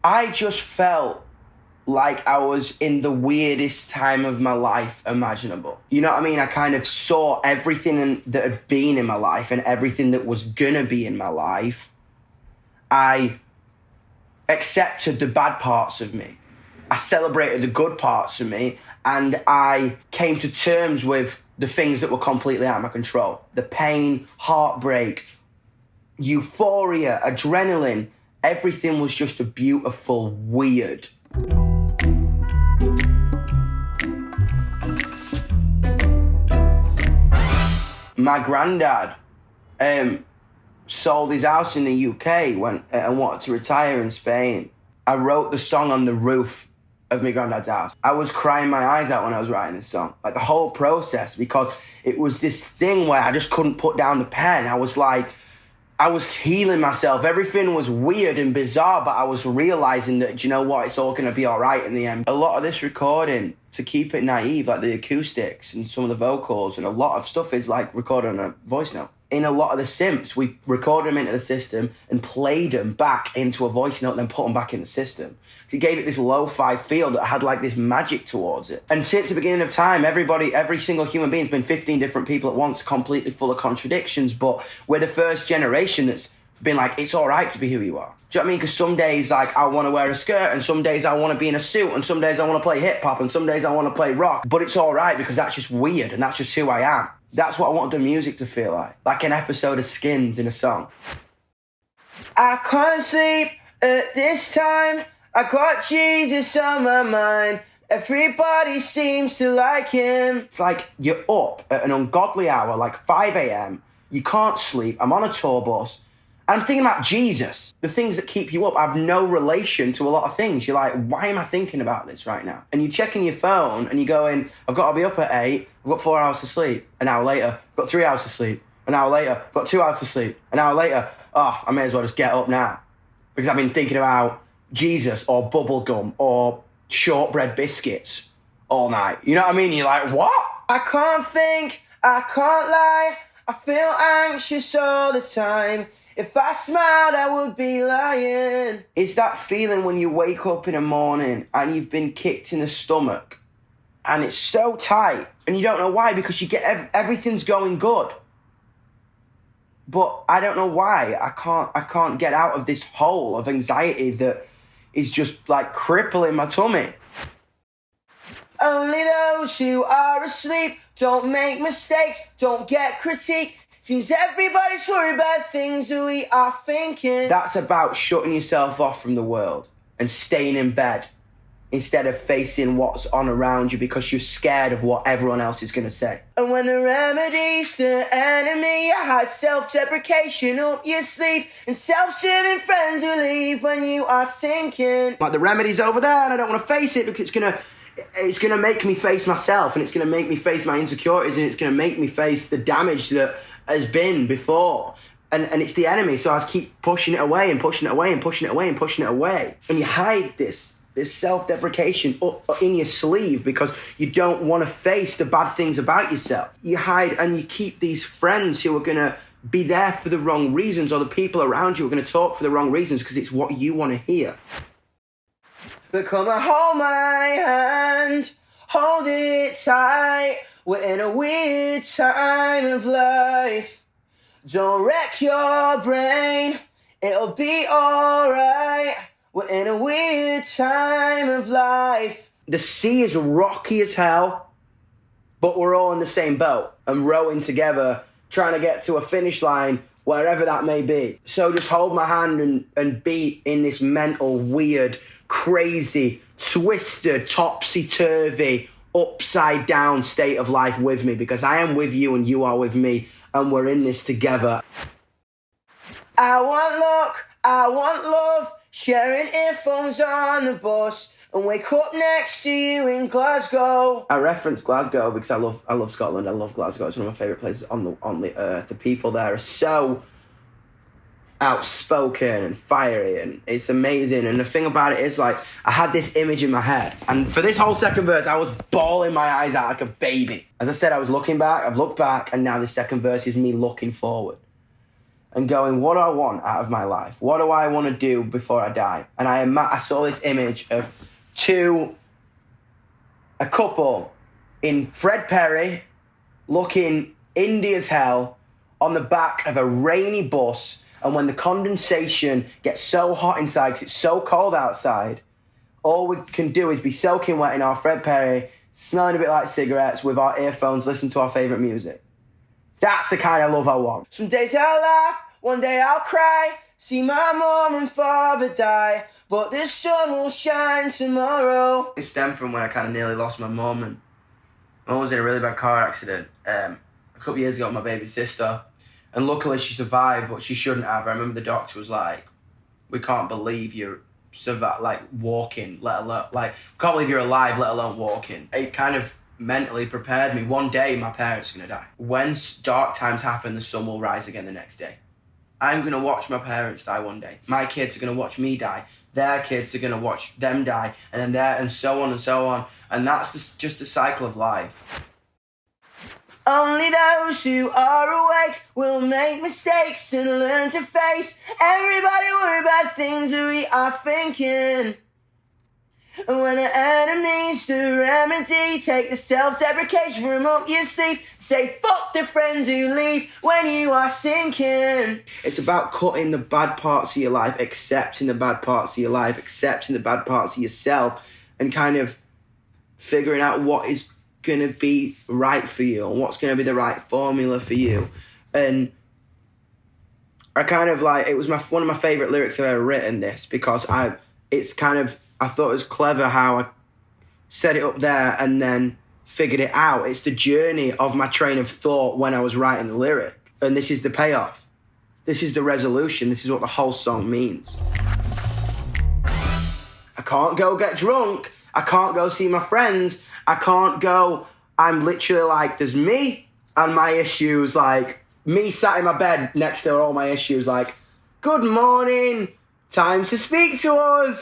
I just felt like I was in the weirdest time of my life imaginable. You know what I mean? I kind of saw everything that had been in my life and everything that was gonna be in my life. I accepted the bad parts of me. I celebrated the good parts of me, and I came to terms with the things that were completely out of my control. The pain, heartbreak, euphoria, adrenaline, everything was just a beautiful weird. My granddad sold his house in the UK and wanted to retire in Spain. I wrote the song on the roof of my granddad's house. I was crying my eyes out when I was writing this song. Like the whole process, because it was this thing where I just couldn't put down the pen. I was healing myself. Everything was weird and bizarre, but I was realizing that, do you know what, it's all going to be all right in the end. A lot of this recording, to keep it naive, like the acoustics and some of the vocals and a lot of stuff is like recorded on a voice note. In a lot of the synths, we recorded them into the system and played them back into a voice note and then put them back in the system. So it gave it this lo-fi feel that had like this magic towards it. And since the beginning of time, every single human being's been 15 different people at once, completely full of contradictions, but we're the first generation that's been like, it's all right to be who you are. Do you know what I mean? Because some days, like, I want to wear a skirt, and some days I want to be in a suit, and some days I want to play hip-hop, and some days I want to play rock. But it's all right because that's just weird, and that's just who I am. That's what I want the music to feel like an episode of Skins in a song. I can't sleep at this time. I got Jesus on my mind. Everybody seems to like him. It's like you're up at an ungodly hour, like 5 a.m. You can't sleep. I'm on a tour bus. I'm thinking about Jesus, the things that keep you up. I have no relation to a lot of things. You're like, why am I thinking about this right now? And you're checking your phone and you're going, I've got to be up at 8. I've got 4 hours to sleep. An hour later, I've got 3 hours to sleep. An hour later, I've got 2 hours to sleep. An hour later, I may as well just get up now. Because I've been thinking about Jesus or bubblegum or shortbread biscuits all night. You know what I mean? You're like, what? I can't think, I can't lie. I feel anxious all the time. If I smiled, I would be lying. It's that feeling when you wake up in the morning and you've been kicked in the stomach and it's so tight and you don't know why, because you get everything's going good. But I don't know why. I can't get out of this hole of anxiety that is just like crippling my tummy. Only those who are asleep don't make mistakes, don't get critique. Seems everybody's worried about things that we are thinking. That's about shutting yourself off from the world and staying in bed instead of facing what's on around you because you're scared of what everyone else is going to say. And when the remedy's the enemy, you hide self-deprecation up your sleeve and self-serving friends who leave when you are sinking. Like the remedy's over there and I don't want to face it because it's gonna make me face myself, and it's gonna make me face my insecurities, and it's gonna make me face the damage that has been before. And it's the enemy, so I just keep pushing it away and pushing it away and pushing it away and pushing it away. And you hide this self-deprecation up in your sleeve because you don't want to face the bad things about yourself. You hide and you keep these friends who are gonna be there for the wrong reasons, or the people around you are gonna talk for the wrong reasons because it's what you want to hear. But come and hold my hand, hold it tight. We're in a weird time of life. Don't wreck your brain, it'll be alright. We're in a weird time of life. The sea is rocky as hell, but we're all in the same boat and rowing together, trying to get to a finish line, wherever that may be. So just hold my hand and be in this mental, weird, crazy, twisted, topsy-turvy, upside-down state of life with me, because I am with you and you are with me, and we're in this together. I want luck, I want love, sharing earphones on the bus, and wake up next to you in Glasgow. I reference Glasgow because I love Scotland. I love Glasgow. It's one of my favourite places on the earth. The people there are so outspoken and fiery, and it's amazing. And the thing about it is, like, I had this image in my head, and for this whole second verse I was bawling my eyes out like a baby. As I said, I was looking back, I've looked back, and now the second verse is me looking forward. and going, what do I want out of my life? What do I want to do before I die? And I saw this image of a couple in Fred Perry looking indie as hell on the back of a rainy bus, and when the condensation gets so hot inside because it's so cold outside, all we can do is be soaking wet in our Fred Perry, smelling a bit like cigarettes with our earphones, listening to our favourite music. That's the kind of love I want. Some days I'll laugh, one day I'll cry, see my mom and father die, but the sun will shine tomorrow. It stemmed from when I kind of nearly lost my mum, and my mum was in a really bad car accident a couple of years ago with my baby sister, and luckily she survived, but she shouldn't have. I remember the doctor was like, we can't believe you're walking, let alone, can't believe you're alive, let alone walking. It kind of mentally prepared me. One day my parents are going to die. When dark times happen, the sun will rise again the next day. I'm going to watch my parents die one day. My kids are going to watch me die. Their kids are going to watch them die. And then and so on and so on. And that's just the cycle of life. Only those who are awake will make mistakes and learn to face. Everybody worry about things we are thinking. And when the enemy's the remedy, take the self-deprecation from up your sleeve. Say fuck the friends who leave when you are sinking. It's about cutting the bad parts of your life, accepting the bad parts of your life, accepting the bad parts of yourself, and kind of figuring out what is going to be right for you and what's going to be the right formula for you. And I kind of it was one of my favourite lyrics I've ever written, this, because I thought it was clever how I set it up there and then figured it out. It's the journey of my train of thought when I was writing the lyric. And this is the payoff. This is the resolution. This is what the whole song means. I can't go get drunk. I can't go see my friends. I can't go. I'm literally there's me and my issues, me sat in my bed next to all my issues, good morning, time to speak to us.